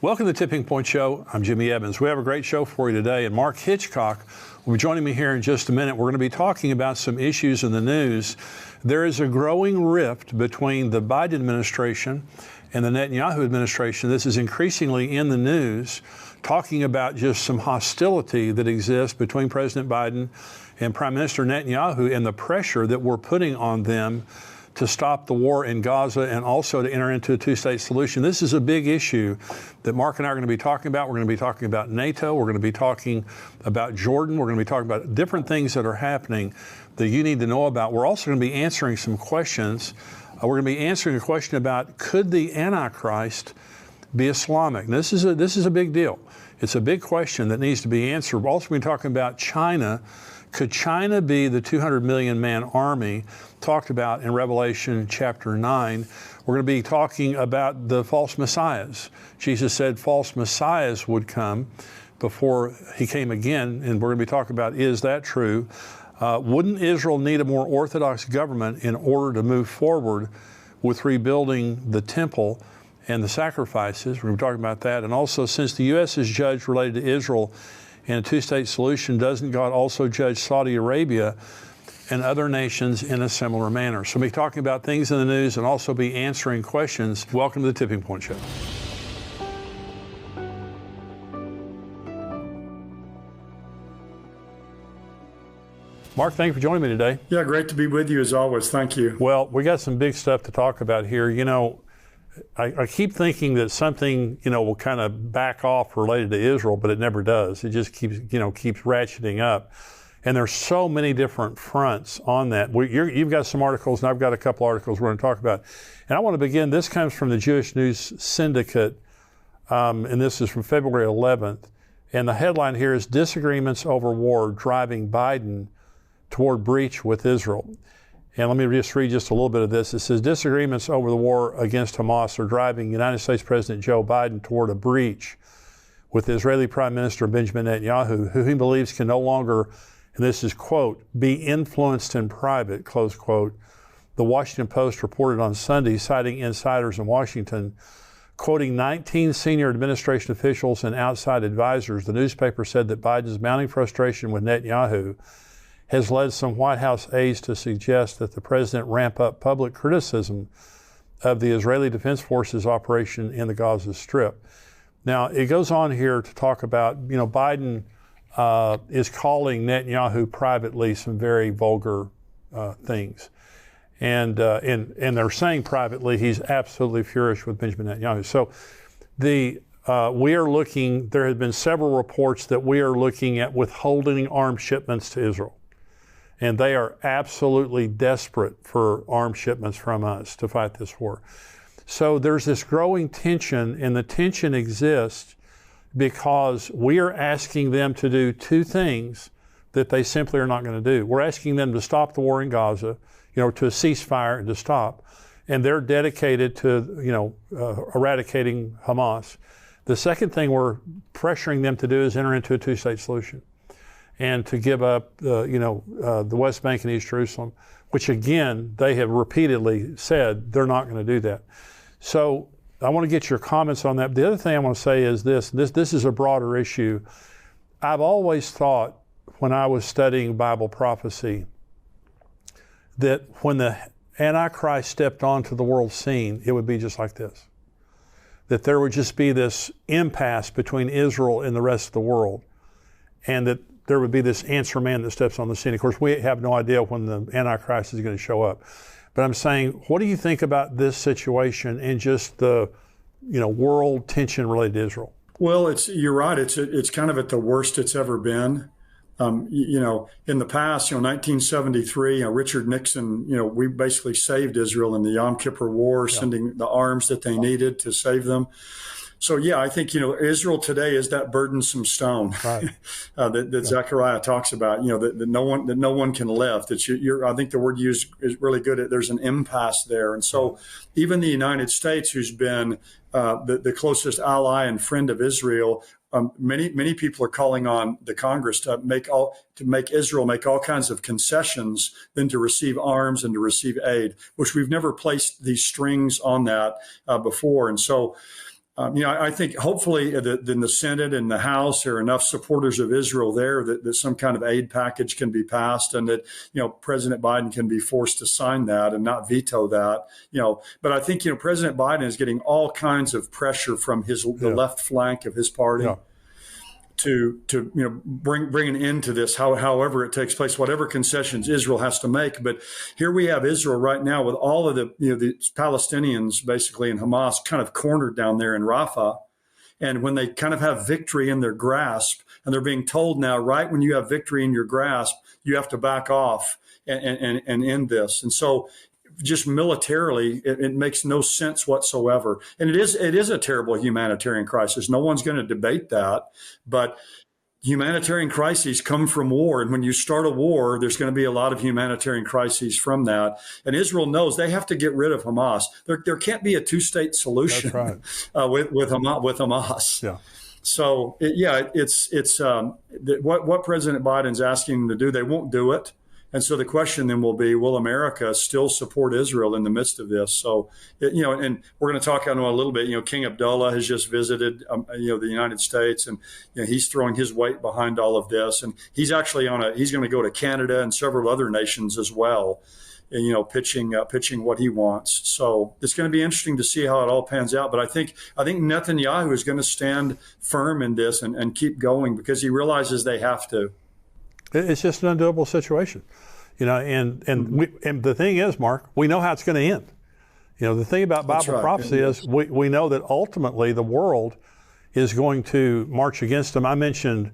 Welcome to the Tipping Point Show. I'm Jimmy Evans. We have a great show for you today, and Mark Hitchcock will be joining me here in just a minute. We're going to be talking about some issues in the news. There is a growing rift between the Biden administration and the Netanyahu administration. This is increasingly in the news, talking about just some hostility that exists between President Biden and Prime Minister Netanyahu and the pressure that we're putting on them to stop the war in Gaza and also to enter into a two-state solution. This is a big issue that Mark and I are going to be talking about. We're going to be talking about NATO. We're going to be talking about Jordan. We're going to be talking about different things that are happening that you need to know about. We're also going to be answering some questions. We're going to be answering a question about, could the Antichrist be Islamic? And this is a big deal. It's a big question that needs to be answered. We're also going to be talking about China. Could China be the 200 million man army talked about in Revelation chapter 9? We're going to be talking about the false messiahs. Jesus said false messiahs would come before he came again, and we're going to be talking about, is that true? Wouldn't Israel need a more orthodox government in order to move forward with rebuilding the temple and the sacrifices? We're going to be talking about that. And also, since the U.S. is judged related to Israel in a two-state solution, doesn't God also judge Saudi Arabia and other nations in a similar manner? So we'll be talking about things in the news and also be answering questions. Welcome to the Tipping Point Show. Mark, thank you for joining me today. Yeah, great to be with you as always. Thank you. Well, we got some big stuff to talk about here. You know, I keep thinking that something, will kind of back off related to Israel, but it never does. It just keeps ratcheting up. And there's so many different fronts on that. You've got some articles, and I've got a couple articles we're going to talk about. And I want to begin. This comes from the Jewish News Syndicate, and this is from February 11th. And the headline here is, Disagreements over War Driving Biden Toward Breach with Israel. And let me just read just a little bit of this. It says, disagreements over the war against Hamas are driving United States President Joe Biden toward a breach with Israeli Prime Minister Benjamin Netanyahu, who he believes can no longer, and this is, quote, be influenced in private, close quote. The Washington Post reported on Sunday, citing insiders in Washington, quoting 19 senior administration officials and outside advisors. The newspaper said that Biden's mounting frustration with Netanyahu has led some White House aides to suggest that the president ramp up public criticism of the Israeli Defense Forces operation in the Gaza Strip. Now, it goes on here to talk about, Biden is calling Netanyahu privately some very vulgar things. And they're saying privately he's absolutely furious with Benjamin Netanyahu. So there have been several reports that we are looking at withholding arms shipments to Israel. And they are absolutely desperate for arms shipments from us to fight this war. So there's this growing tension, and the tension exists because we are asking them to do two things that they simply are not going to do. We're asking them to stop the war in Gaza, to a ceasefire and to stop. And they're dedicated to, eradicating Hamas. The second thing we're pressuring them to do is enter into a two-state solution and to give up, the West Bank and East Jerusalem, which again, they have repeatedly said they're not going to do that. So I want to get your comments on that. The other thing I want to say is this is a broader issue. I've always thought when I was studying Bible prophecy that when the Antichrist stepped onto the world scene, it would be just like this. That there would just be this impasse between Israel and the rest of the world, and that there would be this answer man that steps on the scene. Of course, we have no idea when the Antichrist is going to show up. But I'm saying, what do you think about this situation and just the, world tension related to Israel? Well, you're right. It's kind of at the worst it's ever been. In the past, 1973, Richard Nixon, we basically saved Israel in the Yom Kippur War, sending the arms that they needed to save them. So, yeah, I think, Israel today is that burdensome stone right. that Zechariah talks about, that no one can lift. I think the word used is really good. There's an impasse there. And so even the United States, who's been the closest ally and friend of Israel, many people are calling on the Congress to make Israel make all kinds of concessions, then to receive arms and to receive aid, which we've never placed these strings on that before. And so I think hopefully in the Senate and the House there are enough supporters of Israel there that some kind of aid package can be passed, and that President Biden can be forced to sign that and not veto that. But I think President Biden is getting all kinds of pressure from the left flank of his party. Yeah. To bring an end to this, however it takes place, whatever concessions Israel has to make. But here we have Israel right now with all of the Palestinians basically and Hamas kind of cornered down there in Rafah. And when they kind of have victory in their grasp, and they're being told now, right when you have victory in your grasp, you have to back off and end this. And so just militarily, it makes no sense whatsoever. And it is a terrible humanitarian crisis. No one's going to debate that. But humanitarian crises come from war. And when you start a war, there's going to be a lot of humanitarian crises from that. And Israel knows they have to get rid of Hamas. There can't be a two-state solution. That's right. with Hamas. Yeah. So, it's what President Biden's asking them to do. They won't do it. And so the question then will be, will America still support Israel in the midst of this? So, and we're going to talk on a little bit, King Abdullah has just visited, the United States, and he's throwing his weight behind all of this. And he's actually he's going to go to Canada and several other nations as well, pitching what he wants. So it's going to be interesting to see how it all pans out. But I think Netanyahu is going to stand firm in this and keep going because he realizes they have to. It's just an undoable situation, and the thing is, Mark, we know how it's going to end. The thing about Bible prophecy is we know that ultimately the world is going to march against them. I mentioned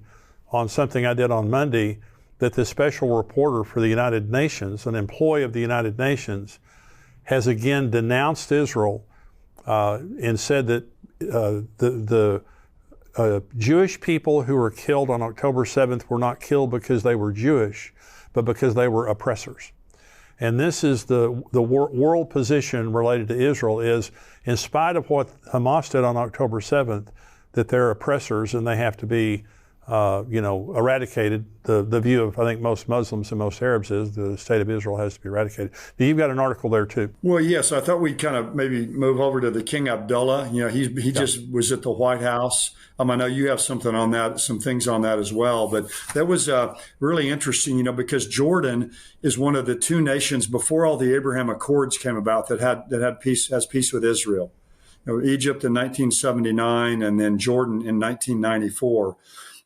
on something I did on Monday that the special reporter for the United Nations, an employee of the United Nations, has again denounced Israel and said that the Jewish people who were killed on October 7th were not killed because they were Jewish, but because they were oppressors. And this is the world position related to Israel is, in spite of what Hamas did on October 7th, that they're oppressors and they have to be eradicated. The view of, I think, most Muslims and most Arabs is the state of Israel has to be eradicated. You've got an article there too. Well, yes, I thought we'd kind of maybe move over to the King Abdullah. He just was at the White House. I know you have something on that, some things on that as well. But that was really interesting, because Jordan is one of the two nations before all the Abraham Accords came about that has peace with Israel. Egypt in 1979 and then Jordan in 1994.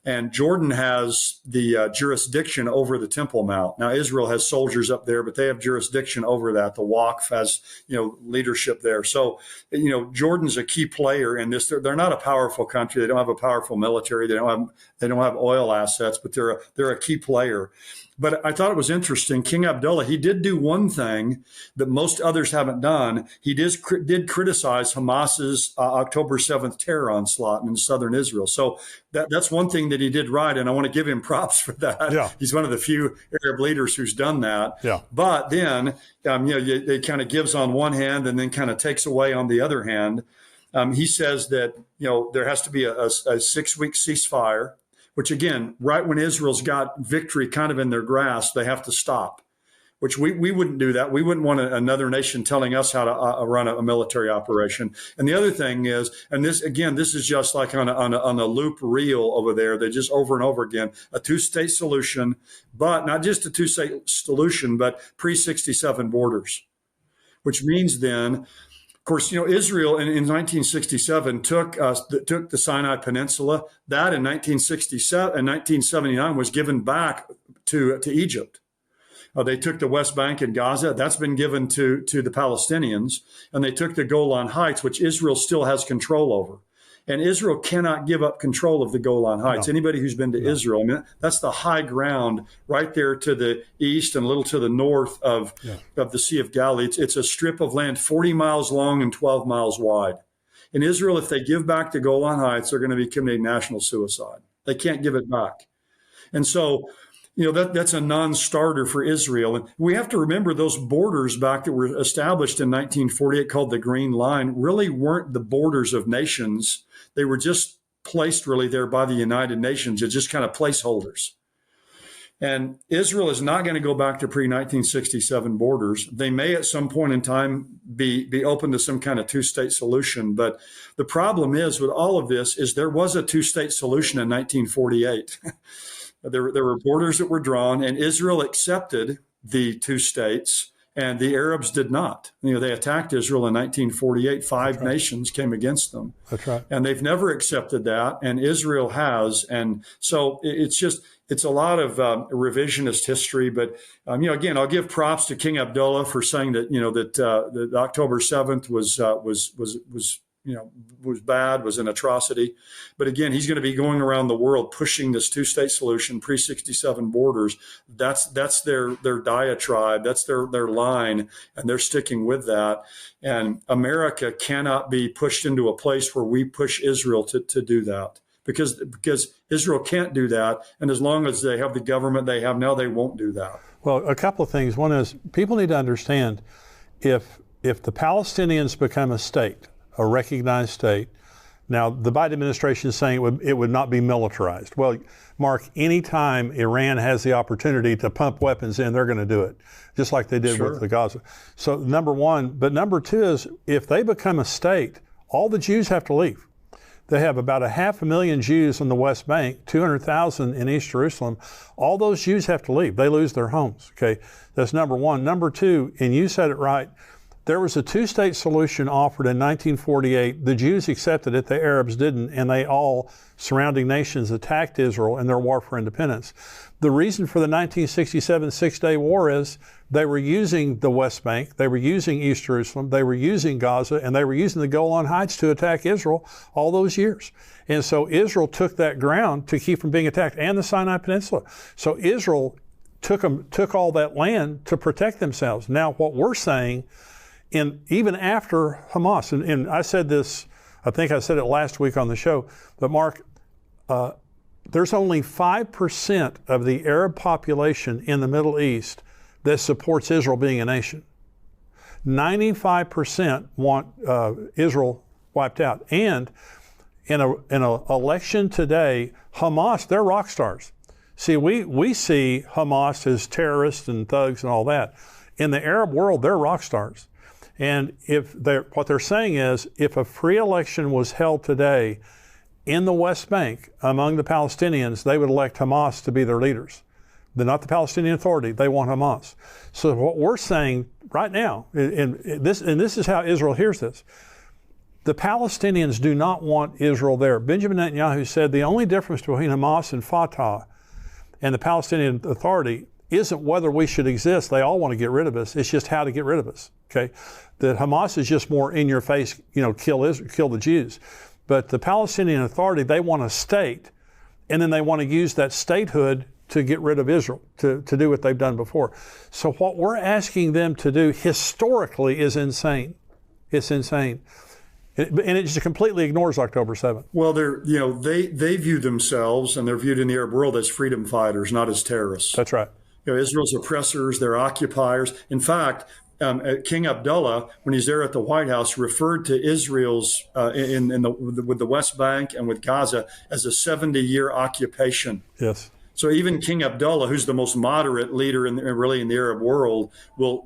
And Jordan has the jurisdiction over the Temple Mount. Now, Israel has soldiers up there, but they have jurisdiction over that. The Waqf has, leadership there. So, Jordan's a key player in this. They're not a powerful country. They don't have a powerful military. They don't have oil assets, but they're a key player. But I thought it was interesting. King Abdullah, he did do one thing that most others haven't done. He did criticize Hamas's October 7th terror onslaught in southern Israel. So that's one thing that he did right, and I want to give him props for that. Yeah. He's one of the few Arab leaders who's done that. Yeah. But then, it kind of gives on one hand and then kind of takes away on the other hand. He says that, there has to be a 6-week ceasefire, which again, right when Israel's got victory kind of in their grasp, they have to stop, which we wouldn't do that. We wouldn't want another nation telling us how to run a military operation. And the other thing is, and this is just like on a loop reel over there. They just over and over again, a two-state solution, but not just a two-state solution, but pre-67 borders, which means then, of course, Israel in 1967 took the Sinai Peninsula. That in 1967 and 1979 was given back to Egypt. They took the West Bank and Gaza. That's been given to the Palestinians. And they took the Golan Heights, which Israel still has control over. And Israel cannot give up control of the Golan Heights. No. Anybody who's been to Israel, that's the high ground right there to the east and a little to the north of the Sea of Galilee. It's a strip of land 40 miles long and 12 miles wide. In Israel, if they give back the Golan Heights, they're going to be committing national suicide. They can't give it back. And so, that's a non-starter for Israel. And we have to remember those borders back that were established in 1948 called the Green Line really weren't the borders of nations. They were just placed really there by the United Nations as just kind of placeholders. And Israel is not going to go back to pre-1967 borders. They may at some point in time be open to some kind of two-state solution. But the problem is with all of this is there was a two-state solution in 1948. There were borders that were drawn, and Israel accepted the two states, and the Arabs did not. They attacked Israel in 1948. Five nations came against them. That's right. And they've never accepted that, and Israel has. And so it's a lot of revisionist history. But again, I'll give props to King Abdullah for saying that that October 7th was bad, was an atrocity. But again, he's going to be going around the world pushing this two-state solution, pre-67 borders. That's their diatribe. That's their line, and they're sticking with that. And America cannot be pushed into a place where we push Israel to do that, because Israel can't do that. And as long as they have the government they have now, they won't do that. Well, a couple of things. One is people need to understand if the Palestinians become a state, a recognized state. Now, the Biden administration is saying it would not be militarized. Well, Mark, anytime Iran has the opportunity to pump weapons in, they're going to do it, just like they did with the Gaza. So number one. But number two is if they become a state, all the Jews have to leave. They have about 500,000 Jews on the West Bank, 200,000 in East Jerusalem. All those Jews have to leave. They lose their homes. Okay, that's number one. Number two, and you said it right, there was a two-state solution offered in 1948. The Jews accepted it, the Arabs didn't, and they all, surrounding nations, attacked Israel in their war for independence. The reason for the 1967 Six-Day War is they were using the West Bank, they were using East Jerusalem, they were using Gaza, and they were using the Golan Heights to attack Israel all those years. And so Israel took that ground to keep from being attacked, and the Sinai Peninsula. So Israel took all that land to protect themselves. Now, what we're saying, even after Hamas, and I said this, I think I said it last week on the show, but Mark, there's only 5% of the Arab population in the Middle East that supports Israel being a nation. 95% want Israel wiped out. And in an election today, Hamas, they're rock stars. See, we see Hamas as terrorists and thugs and all that. In the Arab world, they're rock stars. And what they're saying is, if a free election was held today in the West Bank among the Palestinians, they would elect Hamas to be their leaders. They're not the Palestinian Authority. They want Hamas. So what we're saying right now, and this is how Israel hears this, the Palestinians do not want Israel there. Benjamin Netanyahu said the only difference between Hamas and Fatah and the Palestinian Authority isn't whether we should exist. They all want to get rid of us. It's just how to get rid of us. Okay, that Hamas is just more in your face, kill the Jews. But the Palestinian Authority, they want a state, and then they want to use that statehood to get rid of Israel, to do what they've done before. So what we're asking them to do historically is insane. It's insane. And it just completely ignores October 7th. Well, they view themselves, and they're viewed in the Arab world, as freedom fighters, not as terrorists. That's right. Israel's oppressors, they're occupiers. In fact, King Abdullah, when he's there at the White House, referred to Israel's with the West Bank and with Gaza as a 70-year occupation. Yes. So even King Abdullah, who's the most moderate leader in the Arab world,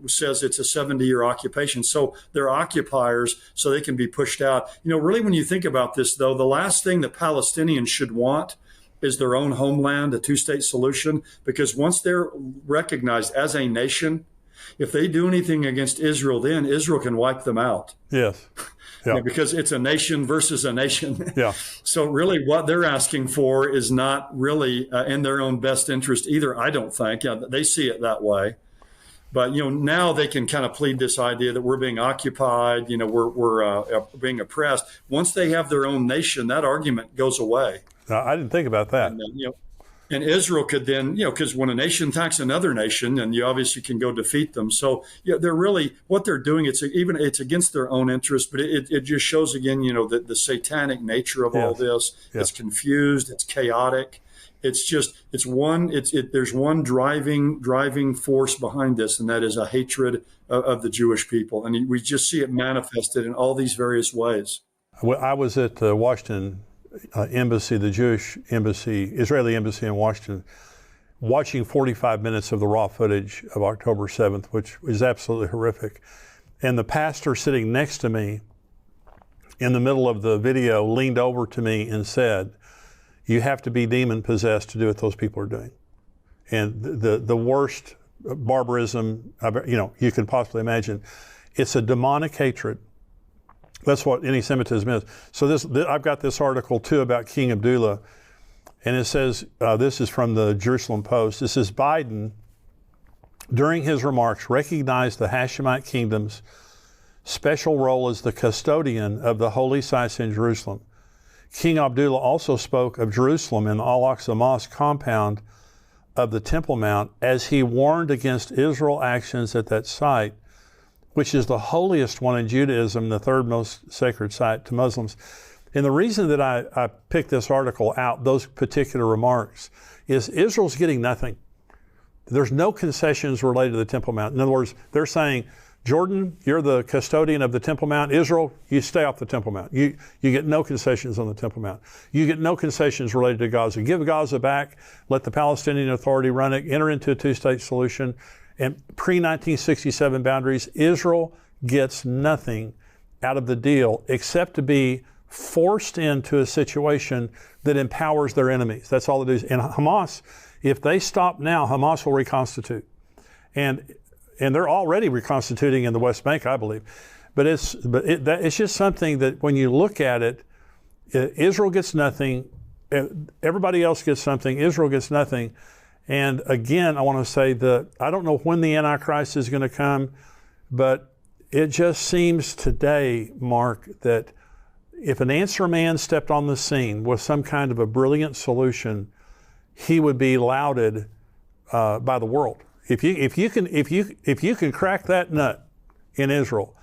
says it's a 70-year occupation. So they're occupiers, so they can be pushed out. Really, when you think about this, though, the last thing that Palestinians should want is their own homeland, a two-state solution, because once they're recognized as a nation, if they do anything against Israel, then Israel can wipe them out. Yes. Yeah. Because it's a nation versus a nation. Yeah. So really what they're asking for is not really in their own best interest either, I don't think. Yeah, they see it that way. But, now they can kind of plead this idea that we're being occupied, we're being oppressed. Once they have their own nation, that argument goes away. I didn't think about that. And Israel could then, because when a nation attacks another nation, and you obviously can go defeat them. So they're really, what they're doing, it's against their own interest, but it just shows again, the satanic nature of all this. Yes. It's confused, it's chaotic. There's one driving force behind this, and that is a hatred of the Jewish people. And we just see it manifested in all these various ways. I was at the Washington embassy, the Jewish embassy, Israeli embassy in Washington, watching 45 minutes of the raw footage of October 7th, which is absolutely horrific. And the pastor sitting next to me in the middle of the video leaned over to me and said, "You have to be demon possessed to do what those people are doing." And the worst barbarism you can possibly imagine. It's a demonic hatred. That's what anti-Semitism is. So I've got this article too about King Abdullah, and it says, this is from the Jerusalem Post. It says, Biden, during his remarks, recognized the Hashemite kingdom's special role as the custodian of the holy sites in Jerusalem. King Abdullah also spoke of Jerusalem and the Al-Aqsa Mosque compound of the Temple Mount as he warned against Israel actions at that site, which is the holiest one in Judaism, the third most sacred site to Muslims. And the reason that I picked this article out, those particular remarks, is Israel's getting nothing. There's no concessions related to the Temple Mount. In other words, they're saying, Jordan, you're the custodian of the Temple Mount. Israel, you stay off the Temple Mount. You get no concessions on the Temple Mount. You get no concessions related to Gaza. Give Gaza back, let the Palestinian Authority run it, enter into a two-state solution. And pre-1967 boundaries, Israel gets nothing out of the deal except to be forced into a situation that empowers their enemies. That's all it is. And Hamas, if they stop now, Hamas will reconstitute. And they're already reconstituting in the West Bank, I believe. But it's just something that when you look at it, Israel gets nothing, everybody else gets something, Israel gets nothing. And again, I want to say that I don't know when the Antichrist is going to come, but it just seems today, Mark, that if an answer man stepped on the scene with some kind of a brilliant solution, he would be lauded by the world. If you can crack that nut in Israel,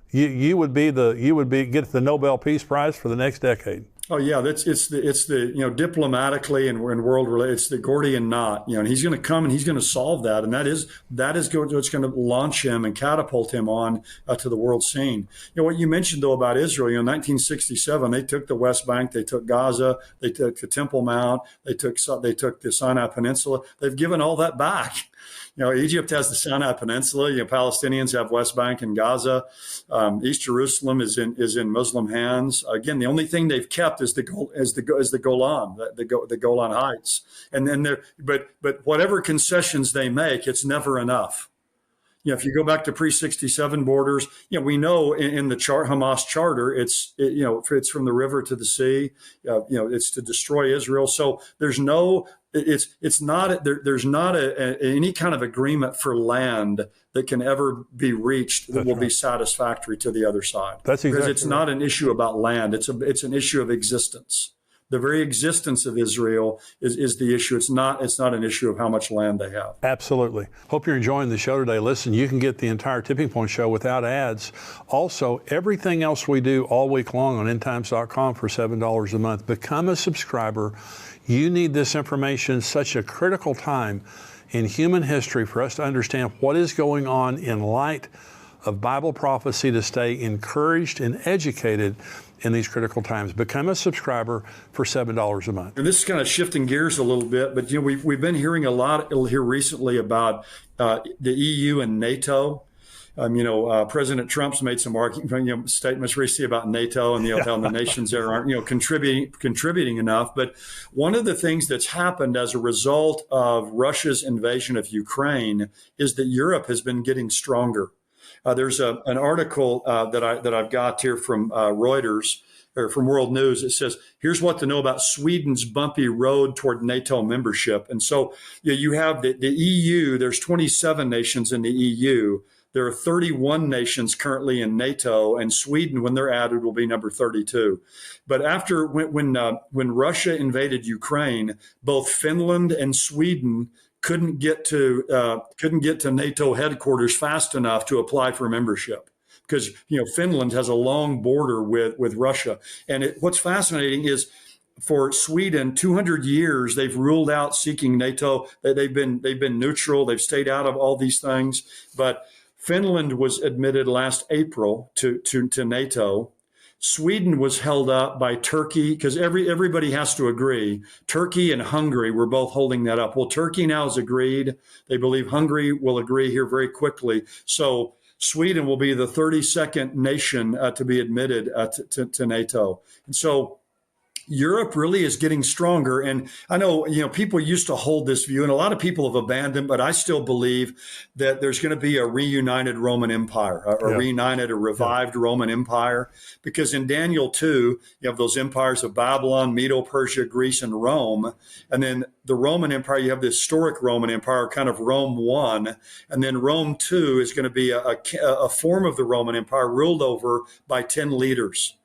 you would get the Nobel Peace Prize for the next decade. Oh yeah, it's the diplomatically and world related, it's the Gordian knot, and he's going to come and he's going to solve that, and that is what's going to launch him and catapult him on to the world scene. What you mentioned though about Israel, 1967, they took the West Bank, they took Gaza, they took the Temple Mount, they took the Sinai Peninsula. They've given all that back. Egypt has the Sinai Peninsula. Palestinians have West Bank and Gaza. East Jerusalem is in Muslim hands. Again, the only thing they've kept is the Golan, the Golan Heights. And then but whatever concessions they make, it's never enough. If you go back to pre-67 borders, we know in the Hamas charter, it's from the river to the sea. It's to destroy Israel. So there's not any kind of agreement for land that can ever be reached that will be satisfactory to the other side. That's exactly because it's not an issue about land. It's an issue of existence. The very existence of Israel is the issue. It's not an issue of how much land they have. Absolutely. Hope you're enjoying the show today. Listen, you can get the entire Tipping Point show without ads. Also, everything else we do all week long on endtimes.com for $7 a month. Become a subscriber. You need this information, such a critical time in human history for us to understand what is going on in light of Bible prophecy, to stay encouraged and educated in these critical times. Become a subscriber for $7 a month. And this is kind of shifting gears a little bit, but we've been hearing a lot here recently about the EU and NATO. President Trump's made some statements recently about NATO and how the nations there aren't contributing enough. But one of the things that's happened as a result of Russia's invasion of Ukraine is that Europe has been getting stronger. There's an article that I've got here from Reuters, or from World News. It says, here's what to know about Sweden's bumpy road toward NATO membership. And so you have the EU. There's 27 nations in the EU. There are 31 nations currently in NATO, and Sweden, when they're added, will be number 32. But after when Russia invaded Ukraine, both Finland and Sweden couldn't get to NATO headquarters fast enough to apply for membership, because Finland has a long border with Russia. And what's fascinating is, for Sweden, 200 years they've ruled out seeking NATO. They've been neutral. They've stayed out of all these things. But Finland was admitted last April to NATO. Sweden was held up by Turkey because everybody has to agree. Turkey and Hungary were both holding that up. Well, Turkey now has agreed. They believe Hungary will agree here very quickly. So Sweden will be the 32nd nation to be admitted to NATO. And so Europe really is getting stronger. And I know, people used to hold this view, and a lot of people have abandoned, but I still believe that there's going to be a reunited Roman Empire, a reunited, a revived Roman Empire. Because in Daniel 2, you have those empires of Babylon, Medo-Persia, Greece, and Rome. And then the Roman Empire, you have the historic Roman Empire, kind of Rome 1. And then Rome 2 is going to be a form of the Roman Empire ruled over by 10 leaders.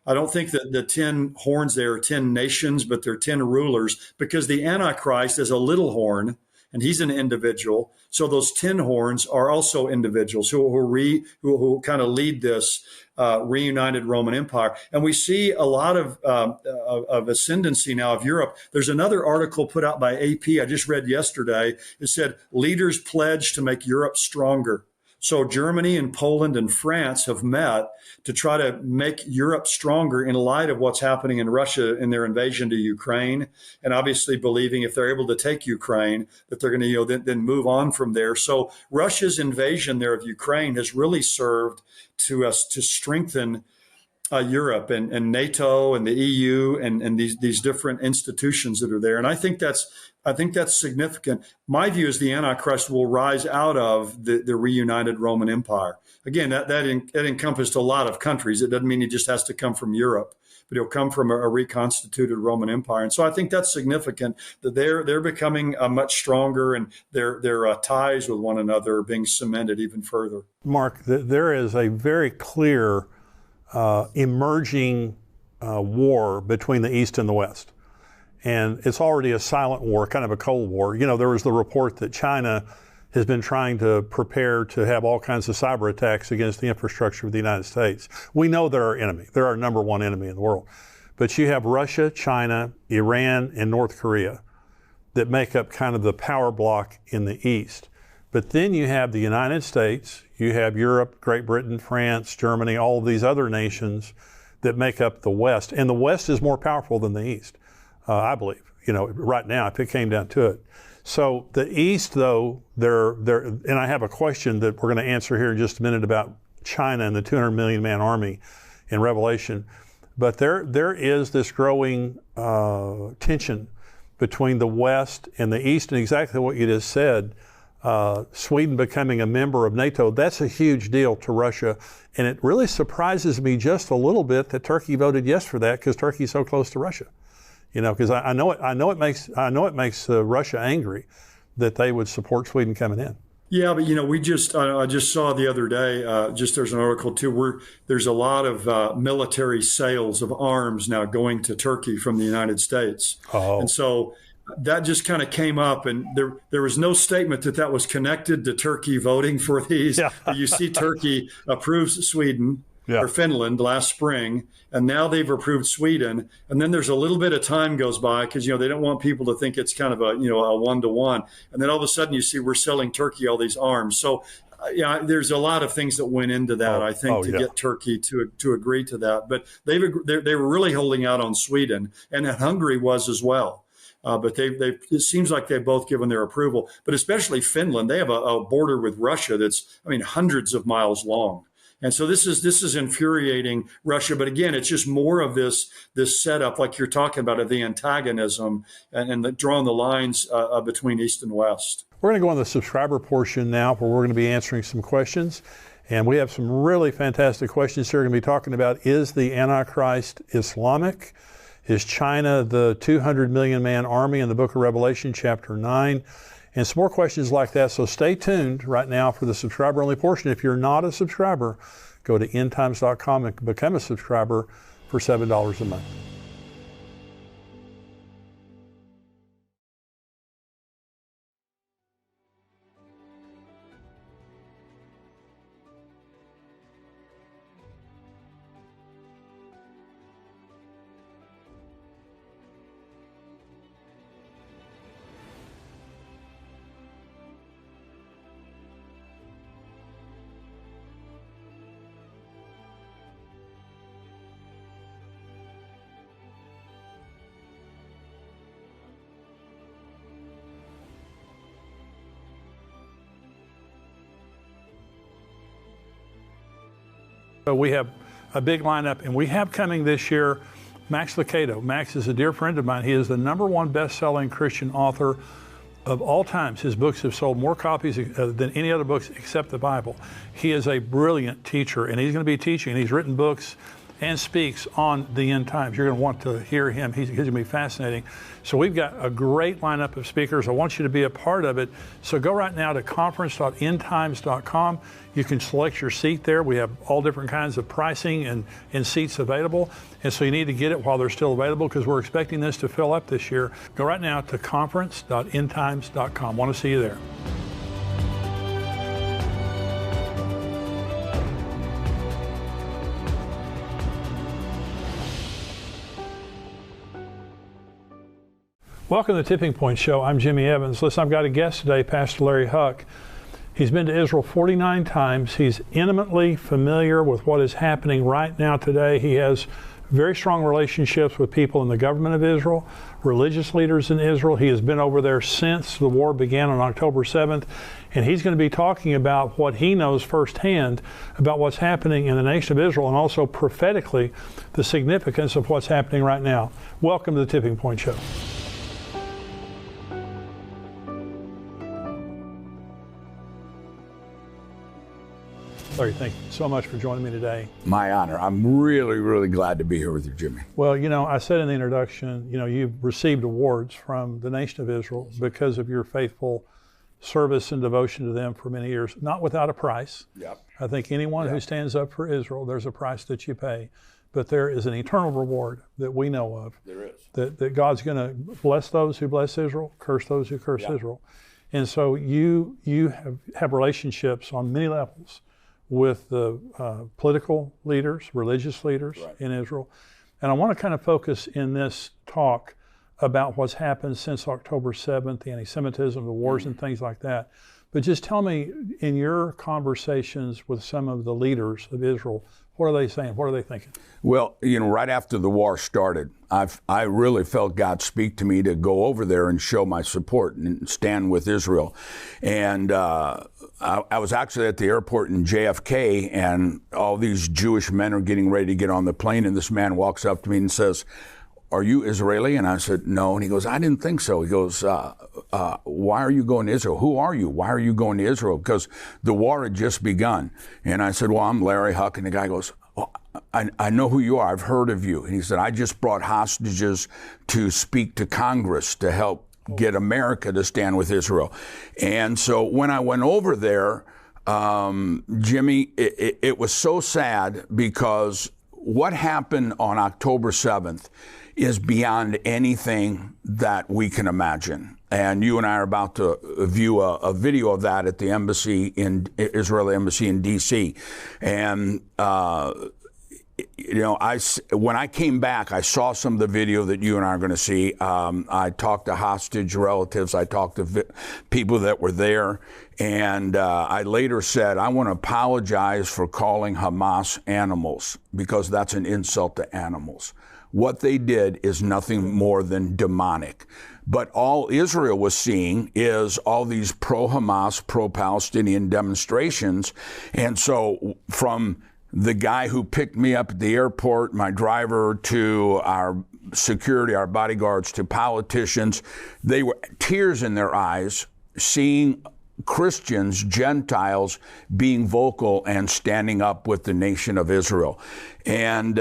I don't think that the 10 horns there are 10 nations, but they're 10 rulers, because the Antichrist is a little horn and he's an individual. So those 10 horns are also individuals who kind of lead this reunited Roman Empire. And we see a lot of ascendancy now of Europe. There's another article put out by AP I just read yesterday. It said leaders pledge to make Europe stronger. So Germany and Poland and France have met to try to make Europe stronger in light of what's happening in Russia in their invasion to Ukraine, and obviously believing if they're able to take Ukraine, that they're going to then move on from there. So Russia's invasion there of Ukraine has really served to strengthen Europe and NATO and the EU and these different institutions that are there. And I think that's significant. My view is the Antichrist will rise out of the reunited Roman Empire. Again, that encompassed a lot of countries. It doesn't mean he just has to come from Europe, but he'll come from a reconstituted Roman Empire. And so I think that's significant that they're becoming much stronger, and their ties with one another are being cemented even further. Mark, there is a very clear emerging war between the East and the West. And it's already a silent war, kind of a Cold War. There was the report that China has been trying to prepare to have all kinds of cyber attacks against the infrastructure of the United States. We know they're our enemy. They're our number one enemy in the world. But you have Russia, China, Iran, and North Korea that make up kind of the power block in the East. But then you have the United States, you have Europe, Great Britain, France, Germany, all of these other nations that make up the West. And the West is more powerful than the East, I believe, right now, if it came down to it. So the East, though, and I have a question that we're going to answer here in just a minute about China and the 200 million man army in Revelation. But there is this growing tension between the West and the East, and exactly what you just said. Sweden becoming a member of NATO, that's a huge deal to Russia. And it really surprises me just a little bit that Turkey voted yes for that, because Turkey's so close to Russia. Because I know it makes Russia angry that they would support Sweden coming in. Yeah, but I just saw the other day, there's an article too, where there's a lot of military sales of arms now going to Turkey from the United States. Oh. And so that just kind of came up, and there was no statement that was connected to Turkey voting for these. Yeah. You see Turkey approves Sweden or Finland last spring, and now they've approved Sweden. And then there's a little bit of time goes by because, they don't want people to think it's kind of a one-to-one. And then all of a sudden you see we're selling Turkey all these arms. So there's a lot of things that went into that, I think, to get Turkey to agree to that. But they were really holding out on Sweden, and Hungary was as well. But it seems like they've both given their approval. But especially Finland, they have a border with Russia that's, hundreds of miles long. And so this is infuriating Russia. But again, it's just more of this setup, like you're talking about, of the antagonism and drawing the lines between East and West. We're going to go on the subscriber portion now, where we're going to be answering some questions. And we have some really fantastic questions here. We're going to be talking about, is the Antichrist Islamic? Is China the 200 million man army in the book of Revelation, chapter 9? And some more questions like that. So stay tuned right now for the subscriber only portion. If you're not a subscriber, go to endtimes.com and become a subscriber for $7 a month. So we have a big lineup, and we have coming this year Max Lucado. Max is a dear friend of mine. He is the #1 best-selling Christian author of all times. His books have sold more copies than any other books except the Bible. He is a brilliant teacher, and he's going to be teaching. He's written books and speaks on the end times. You're going to want to hear him. He's going to be fascinating. So we've got a great lineup of speakers. I want you to be a part of it. So go right now to conference.endtimes.com. You can select your seat there. We have all different kinds of pricing and seats available. And so you need to get it while they're still available, because we're expecting this to fill up this year. Go right now to conference.endtimes.com. Want to see you there. Welcome to the Tipping Point Show. I'm Jimmy Evans. Listen, I've got a guest today, Pastor Larry Huch. He's been to Israel 49 times. He's intimately familiar with what is happening right now today. He has very strong relationships with people in the government of Israel, religious leaders in Israel. He has been over there since the war began on October 7th, and he's going to be talking about what he knows firsthand about what's happening in the nation of Israel, and also prophetically the significance of what's happening right now. Welcome to the Tipping Point Show. Larry, thank you so much for joining me today. My honor. I'm really, really glad to be here with you, Jimmy. Well, you know, I said in the introduction, you know, you've received awards from the nation of Israel because of your faithful service and devotion to them for many years, not without a price. Yep. I think anyone who stands up for Israel, there's a price that you pay, but there is an eternal reward that we know of. There is. That God's going to bless those who bless Israel, curse those who curse Israel. And so you have relationships on many levels with the political leaders, religious leaders in Israel. And I want to kind of focus in this talk about what's happened since October 7th, the anti-Semitism, the wars and things like that. But just tell me, in your conversations with some of the leaders of Israel, what are they saying? What are they thinking? Well, you know, right after the war started, I really felt God speak to me to go over there and show my support and stand with Israel. And I was actually at the airport in JFK, and all these Jewish men are getting ready to get on the plane, and this man walks up to me and says, "Are you Israeli?" And I said, "No." And he goes, "I didn't think so." He goes, "Why are you going to Israel? Who are you? Why are you going to Israel?" Because the war had just begun. And I said, "Well, I'm Larry Huch." And the guy goes, "Oh, I know who you are. I've heard of you." And he said, "I just brought hostages to speak to Congress to help get America to stand with Israel." And so when I went over there, Jimmy, it was so sad, because what happened on October 7th is beyond anything that we can imagine. And you and I are about to view a video of that at the embassy in Israeli embassy in D.C. And you know, when I came back, I saw some of the video that you and I are going to see. I talked to hostage relatives. I talked to people that were there. And I later said, I want to apologize for calling Hamas animals, because that's an insult to animals. What they did is nothing more than demonic. But all Israel was seeing is all these pro-Hamas, pro-Palestinian demonstrations. And so from the guy who picked me up at the airport, my driver, to our security, our bodyguards, to politicians, they were tears in their eyes seeing Christians, Gentiles, being vocal and standing up with the nation of Israel. And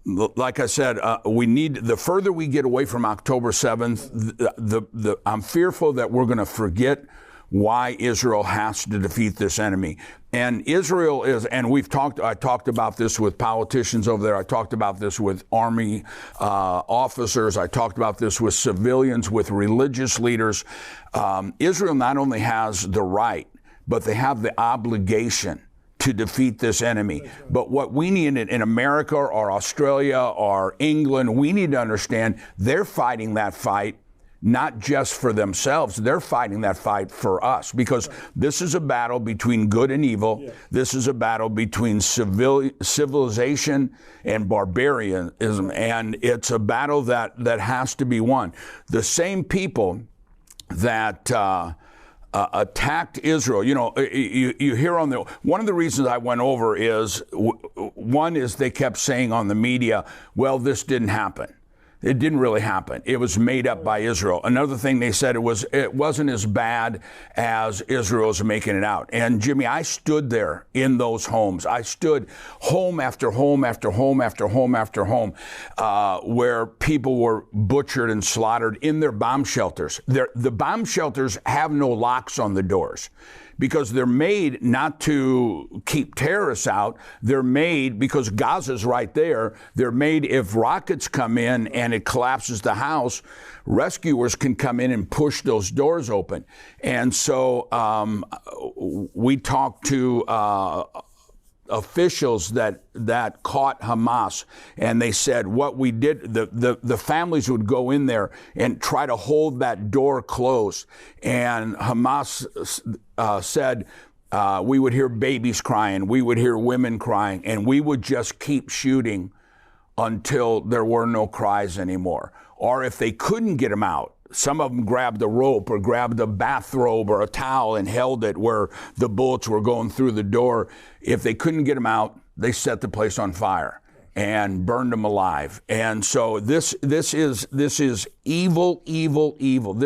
like I said, the further we get away from October 7th, I'm fearful that we're going to forget why Israel has to defeat this enemy. And Israel is, and I talked about this with politicians over there. I talked about this with army officers. I talked about this with civilians, with religious leaders. Israel not only has the right, but they have the obligation to defeat this enemy. But what we need in America or Australia or England, we need to understand they're fighting that fight not just for themselves. They're fighting that fight for us, because this is a battle between good and evil. Yeah. This is a battle between civilization and barbarianism, and it's a battle that has to be won. The same people that attacked Israel. You know, you hear on the one of the reasons I went over is one is they kept saying on the media, well, this didn't happen. It didn't really happen. It was made up by Israel. Another thing they said, it wasn't as bad as Israel's making it out. And Jimmy, I stood there in those homes. I stood home after home after home after home after home, where people were butchered and slaughtered in their bomb shelters. The bomb shelters have no locks on the doors, because they're made not to keep terrorists out. They're made because Gaza's right there. They're made if rockets come in and it collapses the house, rescuers can come in and push those doors open. And so we talked to officials that caught Hamas, and they said what we did, the families would go in there and try to hold that door closed, and Hamas said we would hear babies crying, we would hear women crying, and we would just keep shooting until there were no cries anymore. Or if they couldn't get them out, some of them grabbed a rope or grabbed a bathrobe or a towel and held it where the bullets were going through the door. If they couldn't get them out, they set the place on fire and burned them alive. And so this is evil, evil, evil.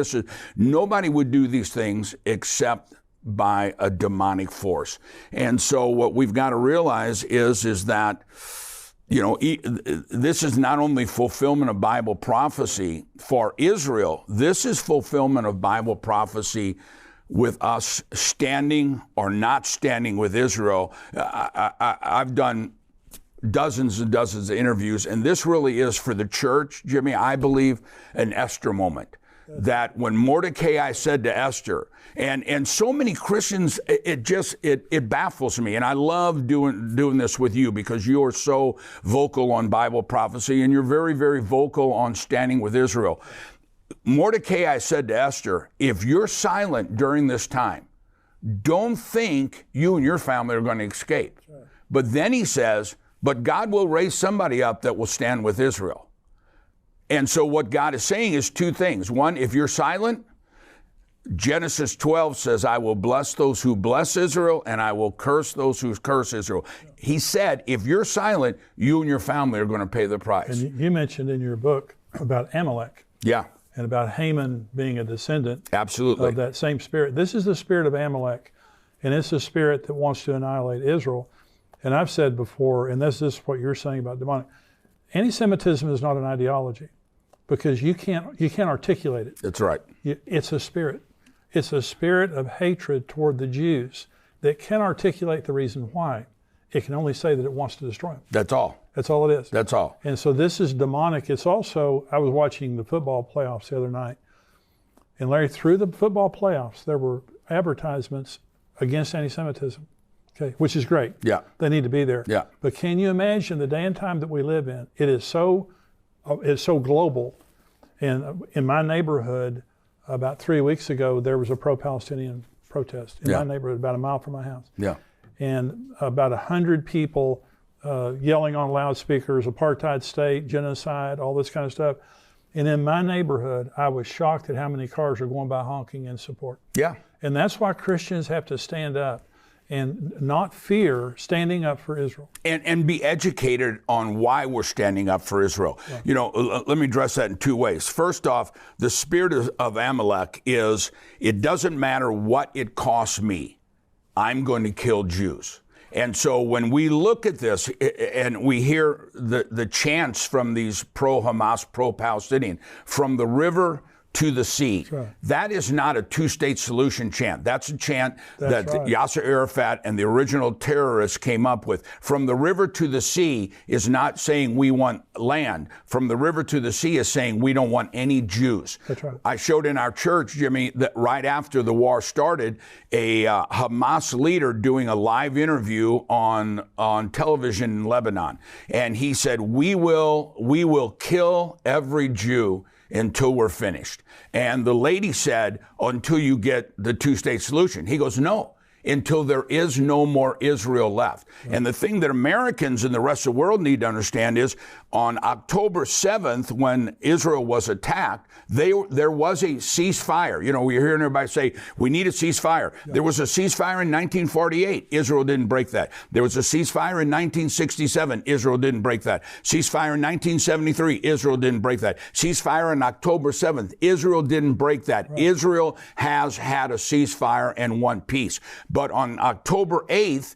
Nobody would do these things except by a demonic force. And so what we've got to realize is that, you know, this is not only fulfillment of Bible prophecy for Israel, this is fulfillment of Bible prophecy with us standing or not standing with Israel. I've done dozens and dozens of interviews, and this really is for the church, Jimmy, I believe, an Esther moment. That when Mordecai said to Esther, and so many Christians, it baffles me, and I love doing this with you because you are so vocal on Bible prophecy, and you're very, very vocal on standing with Israel. Mordecai said to Esther, if you're silent during this time, don't think you and your family are going to escape. Sure. But then he says, but God will raise somebody up that will stand with Israel. And so what God is saying is two things. One, if you're silent, Genesis 12 says, I will bless those who bless Israel, and I will curse those who curse Israel. He said, if you're silent, you and your family are going to pay the price. And you mentioned in your book about Amalek. Yeah. And about Haman being a descendant Absolutely. of that same spirit. This is the spirit of Amalek, and it's the spirit that wants to annihilate Israel. And I've said before, and this is what you're saying about demonic, anti-Semitism is not an ideology, because you can't articulate it. That's right. It's a spirit. It's a spirit of hatred toward the Jews that can articulate the reason why. It can only say that it wants to destroy them. That's all. That's all it is. That's all. And so this is demonic. It's also, I was watching the football playoffs the other night, and Larry, through the football playoffs, there were advertisements against anti-Semitism, okay, which is great. Yeah. They need to be there. Yeah. But can you imagine the day and time that we live in? It's so global. And in my neighborhood, about 3 weeks ago, there was a pro-Palestinian protest in my neighborhood, about a mile from my house. Yeah. And about 100 people yelling on loudspeakers, apartheid state, genocide, all this kind of stuff. And in my neighborhood, I was shocked at how many cars are going by honking in support. Yeah. And that's why Christians have to stand up and not fear standing up for Israel. And be educated on why we're standing up for Israel. Yeah. You know, let me address that in two ways. First off, the spirit of Amalek is, it doesn't matter what it costs me, I'm going to kill Jews. And so when we look at this and we hear the chants from these pro-Hamas, pro-Palestinian, from the river to the sea, right, that is not a two-state solution chant. That's a chant that right, Yasser Arafat and the original terrorists came up with. From the river to the sea is not saying we want land. From the river to the sea is saying we don't want any Jews. That's right. I showed in our church, Jimmy, that right after the war started, a Hamas leader doing a live interview on television in Lebanon. And he said, we will kill every Jew until we're finished. And the lady said, until you get the two-state solution. He goes, no, until there is no more Israel left. And the thing that Americans and the rest of the world need to understand is on October 7th, when Israel was attacked, there was a ceasefire. You know, we're hearing everybody say, we need a ceasefire. There was a ceasefire in 1948. Israel didn't break that. There was a ceasefire in 1967. Israel didn't break that. Ceasefire in 1973. Israel didn't break that. Ceasefire on October 7th. Israel didn't break that. Right. Israel has had a ceasefire and one peace. But on October 8th,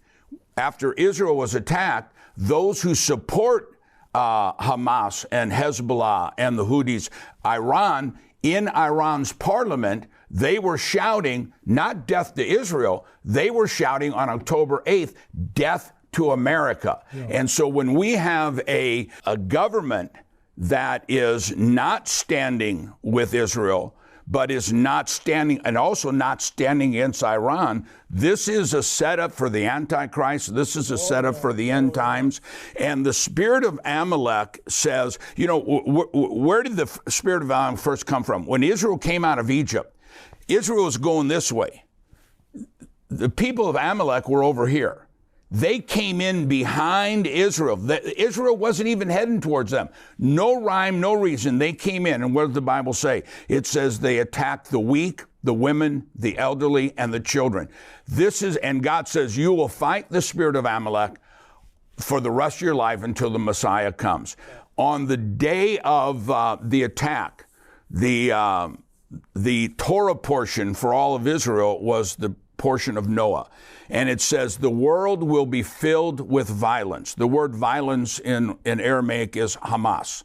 after Israel was attacked, those who support Hamas and Hezbollah and the Houthis, Iran, in Iran's parliament, they were shouting, not death to Israel, they were shouting on October 8th, death to America. Yeah. And so when we have a government that is not standing with Israel, but is not standing, and also not standing against Iran, this is a setup for the Antichrist. This is a setup for the end times. And the spirit of Amalek says, you know, where did the spirit of Amalek first come from? When Israel came out of Egypt, Israel was going this way. The people of Amalek were over here. They came in behind Israel. Israel wasn't even heading towards them. No rhyme, no reason. They came in. And what does the Bible say? It says they attacked the weak, the women, the elderly, and the children. And God says, you will fight the spirit of Amalek for the rest of your life until the Messiah comes. On the day of the attack, the Torah portion for all of Israel was the portion of Noah. And it says, the world will be filled with violence. The word violence in Aramaic is Hamas.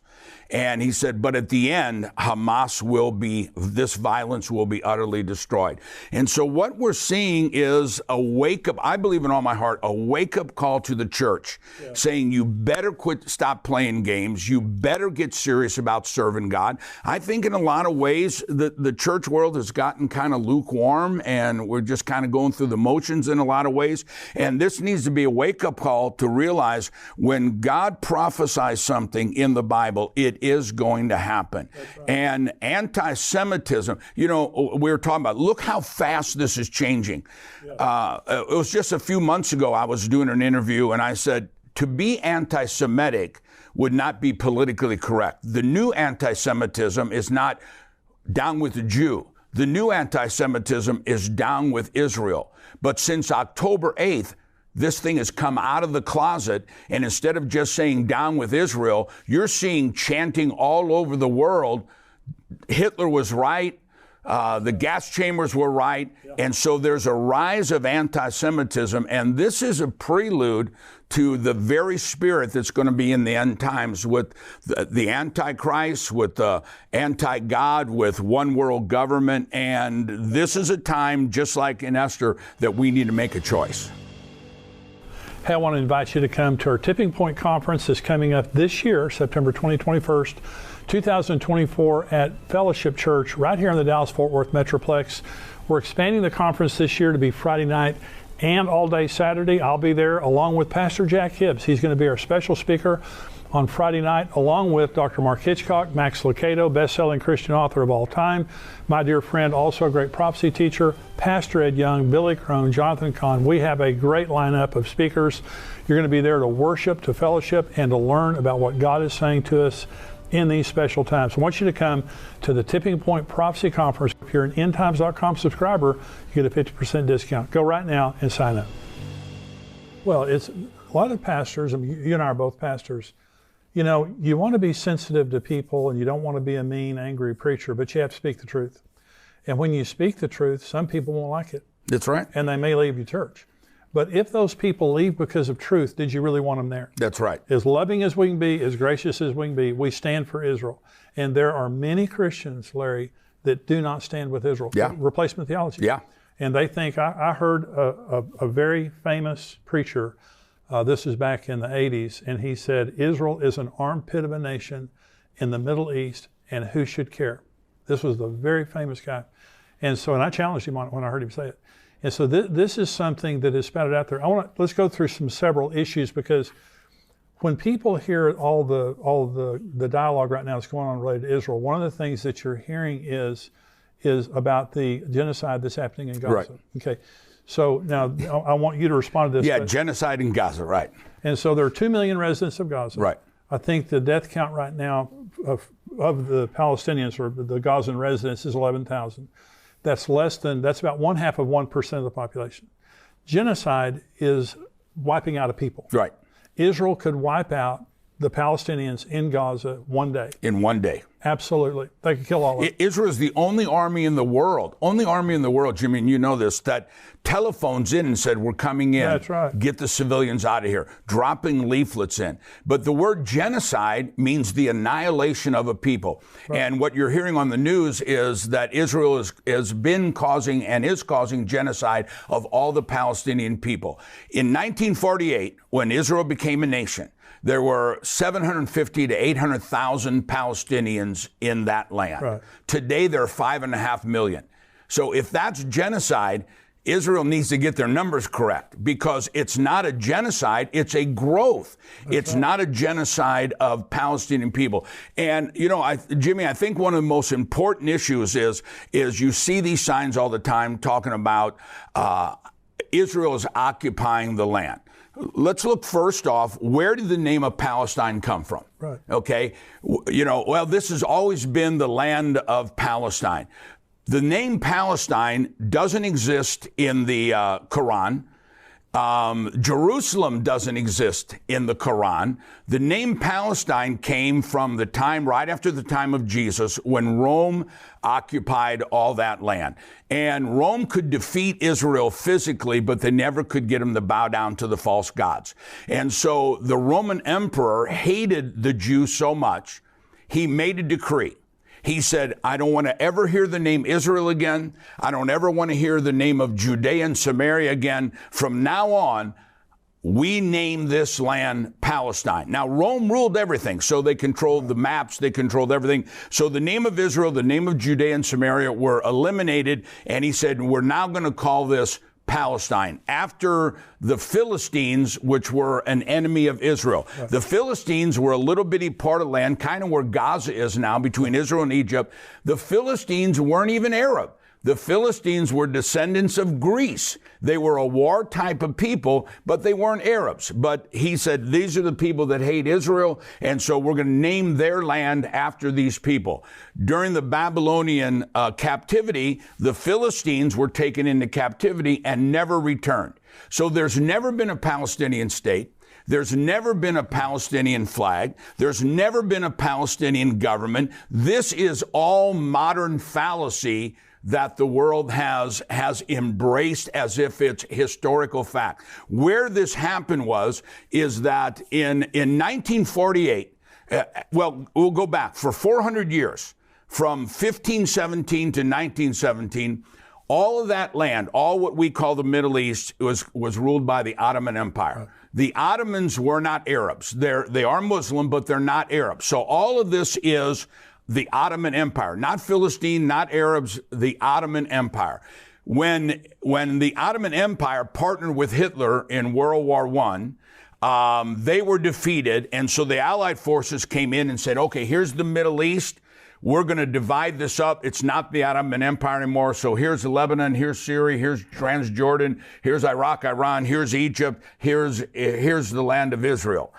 And he said, but at the end, this violence will be utterly destroyed. And so what we're seeing is a wake-up, I believe in all my heart, a wake-up call to the church, saying you better stop playing games. You better get serious about serving God. I think in a lot of ways, the church world has gotten kind of lukewarm, and we're just kind of going through the motions in a lot of ways. And this needs to be a wake-up call to realize when God prophesies something in the Bible, it is going to happen. Right. And anti-Semitism, you know, we were talking about, look how fast this is changing. Yeah. It was just a few months ago, I was doing an interview and I said, to be anti-Semitic would not be politically correct. The new anti-Semitism is not down with the Jew. The new anti-Semitism is down with Israel. But since October 8th, this thing has come out of the closet, and instead of just saying down with Israel, you're seeing chanting all over the world, Hitler was right, the gas chambers were right, and so there's a rise of anti-Semitism, and this is a prelude to the very spirit that's going to be in the end times with the Antichrist, with the anti-God, with one world government, and this is a time, just like in Esther, that we need to make a choice. Hey, I want to invite you to come to our Tipping Point Conference that's coming up this year, September 21st, 2024 at Fellowship Church right here in the Dallas-Fort Worth Metroplex. We're expanding the conference this year to be Friday night and all day Saturday. I'll be there along with Pastor Jack Hibbs. He's going to be our special speaker on Friday night, along with Dr. Mark Hitchcock, Max Lucado, best-selling Christian author of all time, my dear friend, also a great prophecy teacher, Pastor Ed Young, Billy Crone, Jonathan Kahn. We have a great lineup of speakers. You're going to be there to worship, to fellowship, and to learn about what God is saying to us in these special times. I want you to come to the Tipping Point Prophecy Conference. If you're an endtimes.com subscriber, you get a 50% discount. Go right now and sign up. Well, it's a lot of pastors, I mean, you and I are both pastors. You know, you want to be sensitive to people and you don't want to be a mean, angry preacher, but you have to speak the truth. And when you speak the truth, some people won't like it. That's right. And they may leave your church. But if those people leave because of truth, did you really want them there? That's right. As loving as we can be, as gracious as we can be, we stand for Israel. And there are many Christians, Larry, that do not stand with Israel. Yeah. Replacement theology. Yeah. And they think, I heard a very famous preacher, this is back in the 80s, and he said, Israel is an armpit of a nation in the Middle East, and who should care? This was the very famous guy. And so, and I challenged him on it when I heard him say it. And so this is something that is spouted out there. Let's go through several issues, because when people hear all the dialogue right now that's going on related to Israel, one of the things that you're hearing is about the genocide that's happening in Gaza. Right. Okay. So now I want you to respond to this. Yeah, genocide in Gaza, right. And so there are 2 million residents of Gaza. Right. I think the death count right now of the Palestinians or the Gazan residents is 11,000. That's about 1/2 of 1% of the population. Genocide is wiping out a people. Right. Israel could wipe out the Palestinians in Gaza one day. In one day. Absolutely. They could kill all of them. Israel is the only army in the world, Jimmy, and you know this, that telephones in and said, we're coming in. That's right. Get the civilians out of here, dropping leaflets in. But the word genocide means the annihilation of a people. Right. And what you're hearing on the news is that Israel has been causing and is causing genocide of all the Palestinian people. In 1948, when Israel became a nation, there were 750 to 800,000 Palestinians in that land. Right. Today, there are 5.5 million. So if that's genocide, Israel needs to get their numbers correct, because it's not a genocide, it's a growth. It's not a genocide of Palestinian people. And, you know, Jimmy, I think one of the most important issues is you see these signs all the time talking about Israel is occupying the land. Let's look first off, where did the name of Palestine come from? Right. Okay. You know, well, this has always been the land of Palestine. The name Palestine doesn't exist in the Quran. Jerusalem doesn't exist in the Quran. The name Palestine came from the time, right after the time of Jesus, when Rome occupied all that land. And Rome could defeat Israel physically, but they never could get them to bow down to the false gods. And so the Roman emperor hated the Jews so much, he made a decree. He said, I don't want to ever hear the name Israel again. I don't ever want to hear the name of Judea and Samaria again. From now on, we name this land Palestine. Now, Rome ruled everything, so they controlled the maps, they controlled everything. So the name of Israel, the name of Judea and Samaria were eliminated, and he said, we're now going to call this Palestine, after the Philistines, which were an enemy of Israel. Right. The Philistines were a little bitty part of land, kind of where Gaza is now, between Israel and Egypt. The Philistines weren't even Arab. The Philistines were descendants of Greece. They were a war type of people, but they weren't Arabs. But he said, these are the people that hate Israel, and so we're going to name their land after these people. During the Babylonian captivity, the Philistines were taken into captivity and never returned. So there's never been a Palestinian state. There's never been a Palestinian flag. There's never been a Palestinian government. This is all modern fallacy that the world has embraced as if it's historical fact. Where this happened is that in 1948, well, we'll go back for 400 years, from 1517 to 1917, all of that land, all what we call the Middle East, was ruled by the Ottoman Empire. The Ottomans were not Arabs. They are Muslim, but they're not Arabs. So all of this is the Ottoman Empire, not Philistine, not Arabs, the Ottoman Empire. When the Ottoman Empire partnered with Hitler in World War I, they were defeated, and so the Allied forces came in and said, okay, here's the Middle East. We're going to divide this up. It's not the Ottoman Empire anymore. So here's Lebanon, here's Syria, here's Transjordan, here's Iraq, Iran, here's Egypt, here's the land of Israel.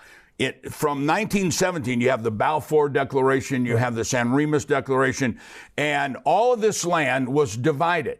From 1917, you have the Balfour Declaration, you have the San Remus Declaration, and all of this land was divided.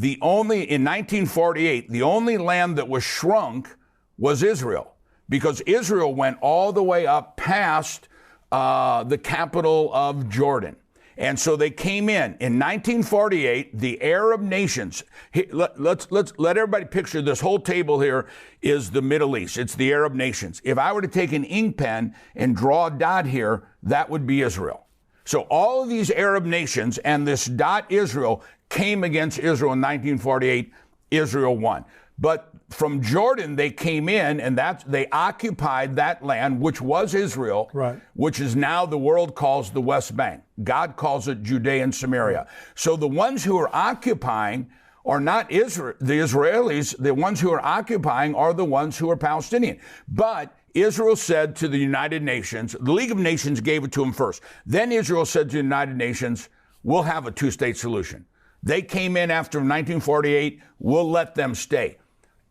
In 1948, the only land that was shrunk was Israel, because Israel went all the way up past the capital of Jordan. And so they came in 1948, the Arab nations. Let's let everybody picture this whole table here is the Middle East. It's the Arab nations. If I were to take an ink pen and draw a dot here, that would be Israel. So all of these Arab nations and this dot Israel came against Israel in 1948. Israel won. But from Jordan, they came in and they occupied that land, which was Israel, right, which is now the world calls the West Bank. God calls it Judea and Samaria. So the ones who are occupying are not the Israelis. The ones who are occupying are the ones who are Palestinian. But Israel said to the United Nations, the League of Nations gave it to them first. Then Israel said to the United Nations, we'll have a two-state solution. They came in after 1948. We'll let them stay.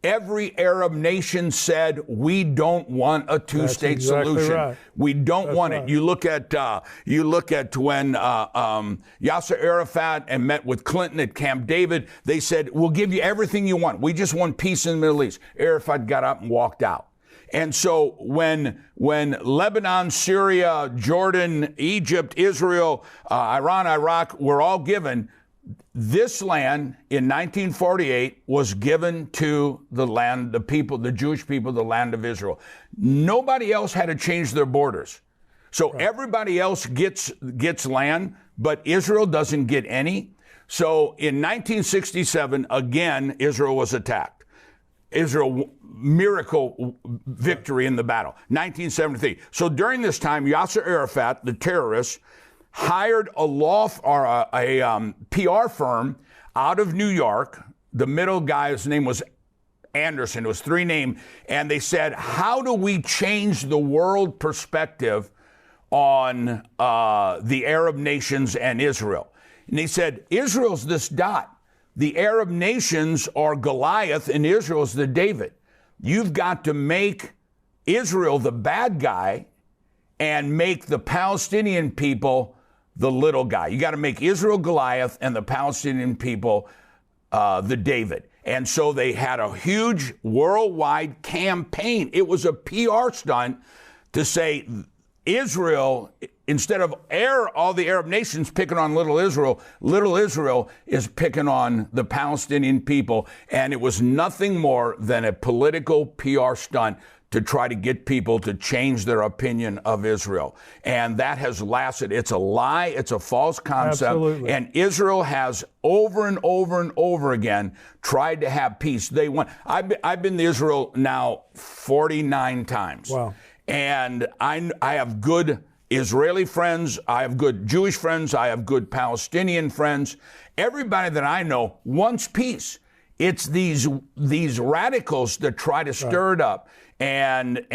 Every Arab nation said, we don't want a two-state solution. Right. We don't want it. Right. You look at when Yasser Arafat and met with Clinton at Camp David. They said, we'll give you everything you want. We just want peace in the Middle East. Arafat got up and walked out. And so when Lebanon, Syria, Jordan, Egypt, Israel, Iran, Iraq were all given, this land in 1948 was given to the people, the Jewish people, the land of Israel. Nobody else had to change their borders. So everybody else gets land, but Israel doesn't get any. So in 1967, again, Israel was attacked. Israel, miracle victory in the battle. 1973. So during this time, Yasser Arafat, the terrorist, hired a PR firm out of New York. The middle guy's name was Anderson. It was three names. And they said, how do we change the world perspective on the Arab nations and Israel? And he said, Israel's this dot. The Arab nations are Goliath and Israel's the David. You've got to make Israel the bad guy and make the Palestinian people the little guy. You got to make Israel Goliath and the Palestinian people the David. And so they had a huge worldwide campaign. It was a PR stunt to say Israel, instead of all the Arab nations picking on little Israel is picking on the Palestinian people. And it was nothing more than a political PR stunt to try to get people to change their opinion of Israel. And that has lasted. It's a lie. It's a false concept. Absolutely. And Israel has over and over and over again tried to have peace. They want. I've been to Israel now 49 times. Wow. And I have good Israeli friends. I have good Jewish friends. I have good Palestinian friends. Everybody that I know wants peace. It's these radicals that try to stir it up and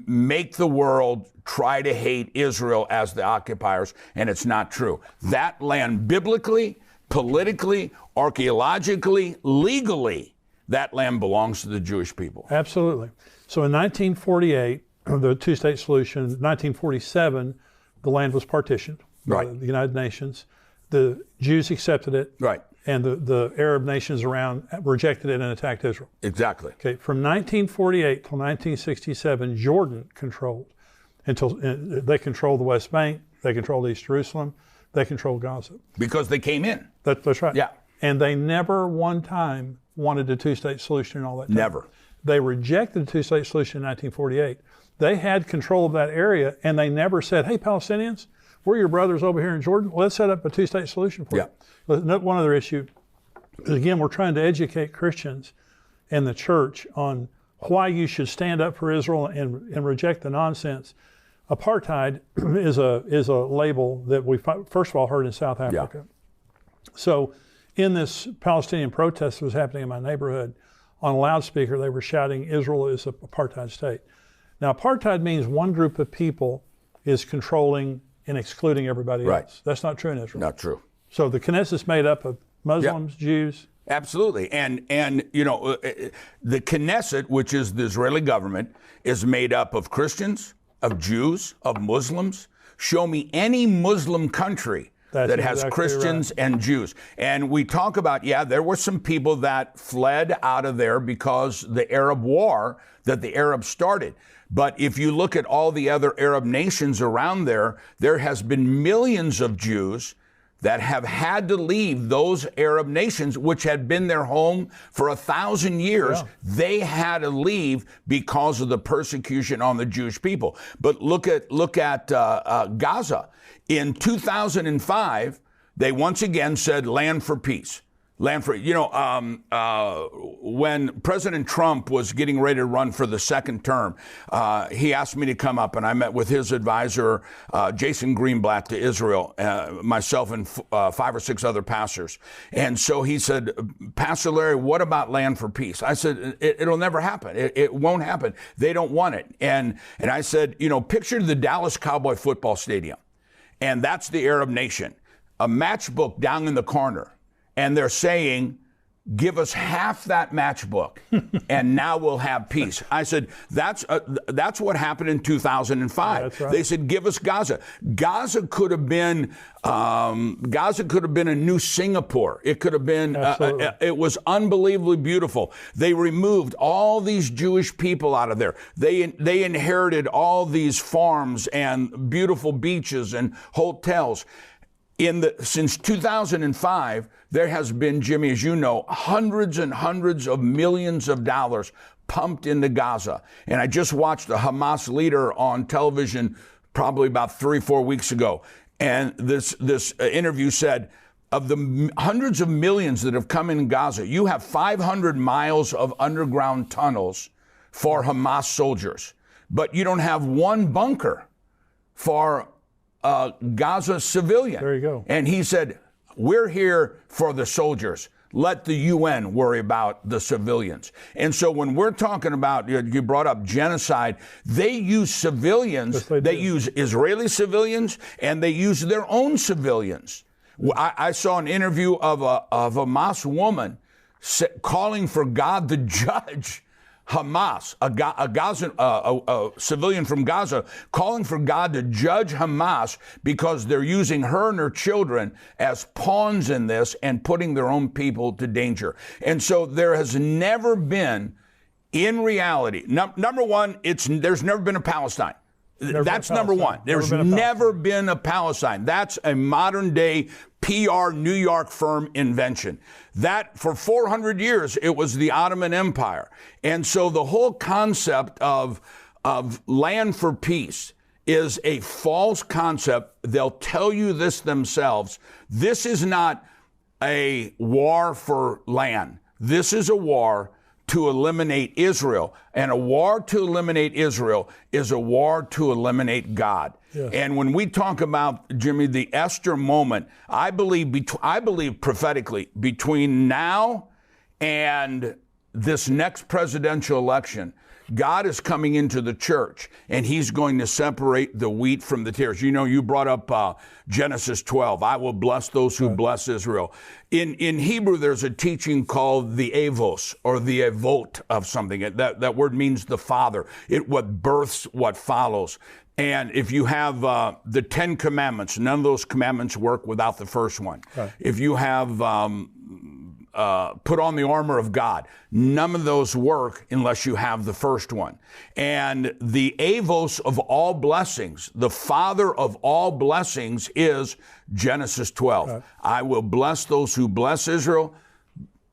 make the world try to hate Israel as the occupiers, and it's not true. That land, biblically, politically, archaeologically, legally, that land belongs to the Jewish people. Absolutely. So in 1948, the two-state solution. 1947, the land was partitioned by the United Nations. The Jews accepted it. Right. And the Arab nations around rejected it and attacked Israel. Exactly. Okay. From 1948 till 1967, Jordan controlled they controlled the West Bank, they controlled East Jerusalem, they controlled Gaza. Because they came in. That's right. Yeah. And they never one time wanted a two-state solution and all that time. Never. They rejected the two-state solution in 1948. They had control of that area, and they never said, hey, Palestinians, we're your brothers over here in Jordan. Let's set up a two-state solution for you. One other issue is, again, we're trying to educate Christians and the church on why you should stand up for Israel and reject the nonsense. Apartheid is a label that we first of all heard in South Africa. Yeah. So in this Palestinian protest that was happening in my neighborhood, on a loudspeaker, they were shouting, Israel is an apartheid state. Now, apartheid means one group of people is controlling and excluding everybody else. That's not true in Israel. Not true. So the Knesset is made up of Muslims, Jews. Absolutely. And you know, the Knesset, which is the Israeli government, is made up of Christians, of Jews, of Muslims. Show me any Muslim country that has Christians and Jews. And we talk about, there were some people that fled out of there because the Arab war that the Arabs started. But if you look at all the other Arab nations around there, there has been millions of Jews that have had to leave those Arab nations, which had been their home for 1,000 years. Yeah. They had to leave because of the persecution on the Jewish people. But look at Gaza. In 2005, they once again said land for peace. Land for, when President Trump was getting ready to run for the second term, he asked me to come up, and I met with his advisor, Jason Greenblatt, to Israel, myself and 5 or 6 other pastors. And so he said, Pastor Larry, what about land for peace? I said, it'll never happen. It won't happen. They don't want it. And I said, picture the Dallas Cowboy football stadium, and that's the Arab nation. A matchbook down in the corner. and they're saying, give us half that matchbook, and now we'll have peace. I said, that's what happened in 2005. That's right. They said, give us Gaza. Gaza could have been a new Singapore. It could have been. It was unbelievably beautiful. They removed all these Jewish people out of there. They inherited all these farms and beautiful beaches and hotels. Since 2005, there has been, Jimmy, as you know, hundreds and hundreds of millions of dollars pumped into Gaza. And I just watched a Hamas leader on television probably about 3-4 weeks ago. And this interview said, of the hundreds of millions that have come in Gaza, you have 500 miles of underground tunnels for Hamas soldiers. But you don't have one bunker for Gaza civilian. There you go. And he said, we're here for the soldiers. Let the UN worry about the civilians. And so when we're talking about, you brought up genocide, they use civilians, yes, they use Israeli civilians, and they use their own civilians. I saw an interview of a Hamas woman calling for God to judge Hamas, a civilian from Gaza, calling for God to judge Hamas because they're using her and her children as pawns in this and putting their own people to danger. And so there has never been, in reality, number one, there's never been a Palestine. That's number one. There's never been a Palestine. That's a modern day PR New York firm invention. That for 400 years, it was the Ottoman Empire. And so the whole concept of land for peace is a false concept. They'll tell you this themselves. This is not a war for land. This is a war to eliminate Israel. And a war to eliminate Israel is a war to eliminate God. Yes. And when we talk about, Jimmy, the Esther moment, I believe prophetically, between now and this next presidential election, God is coming into the church, and he's going to separate the wheat from the tares. You know, you brought up Genesis 12. I will bless those who bless Israel. In Hebrew, there's a teaching called the avos, or the avot of something. That word means the father. What births what follows. And if you have the 10 commandments, none of those commandments work without the first one. Right. If you have put on the armor of God, none of those work unless you have the first one. And the avos of all blessings, the father of all blessings, is Genesis 12. Right. I will bless those who bless Israel,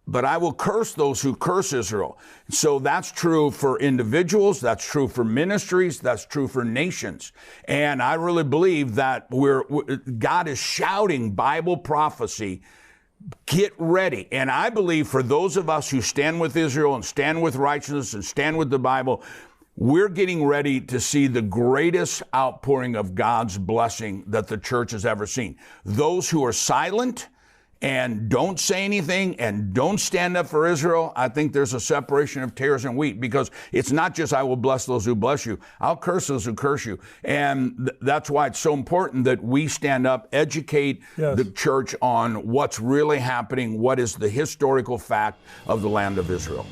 but I will curse those who curse Israel. So that's true for individuals, that's true for ministries, that's true for nations. And I really believe that God is shouting Bible prophecy, get ready. And I believe for those of us who stand with Israel and stand with righteousness and stand with the Bible, we're getting ready to see the greatest outpouring of God's blessing that the church has ever seen. Those who are silent and don't say anything and don't stand up for Israel, I think there's a separation of tares and wheat, because it's not just I will bless those who bless you, I'll curse those who curse you. And that's why it's so important that we stand up, educate the church on what's really happening, what is the historical fact of the land of Israel.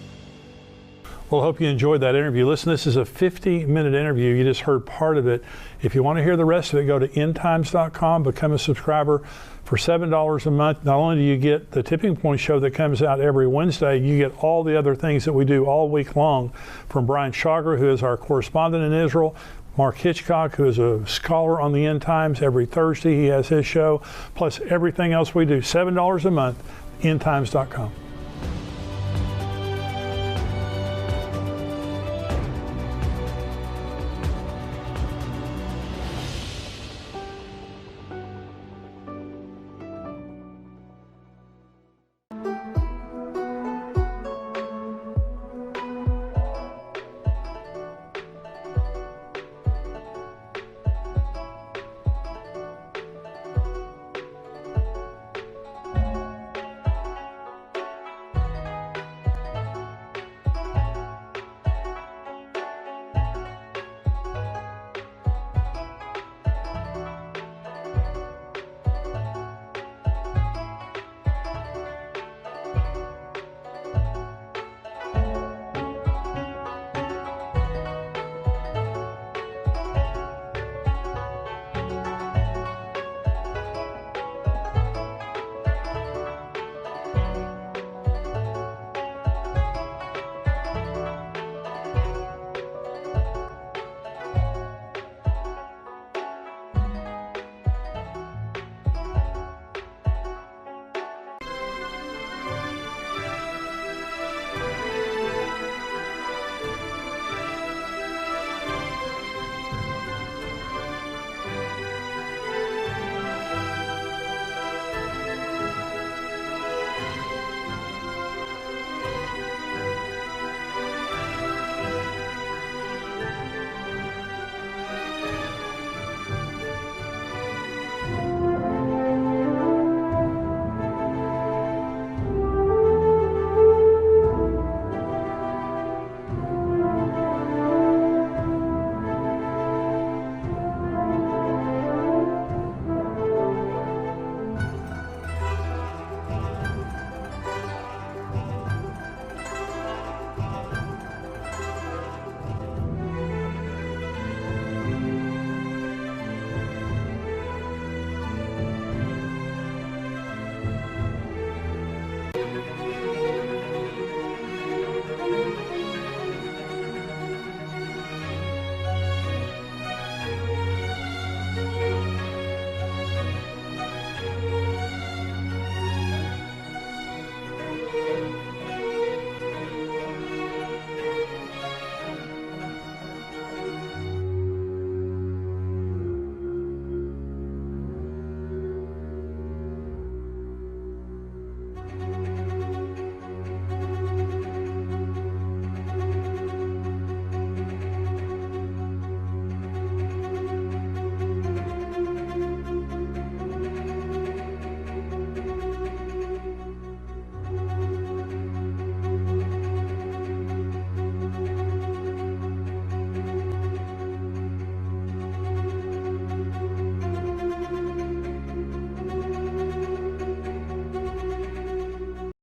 Well, I hope you enjoyed that interview. Listen, this is a 50-minute interview. You just heard part of it. If you want to hear the rest of it, go to endtimes.com, become a subscriber for $7 a month. Not only do you get the Tipping Point show that comes out every Wednesday, you get all the other things that we do all week long from Brian Chagra, who is our correspondent in Israel, Mark Hitchcock, who is a scholar on the End Times. Every Thursday he has his show, plus everything else we do. $7 a month, endtimes.com.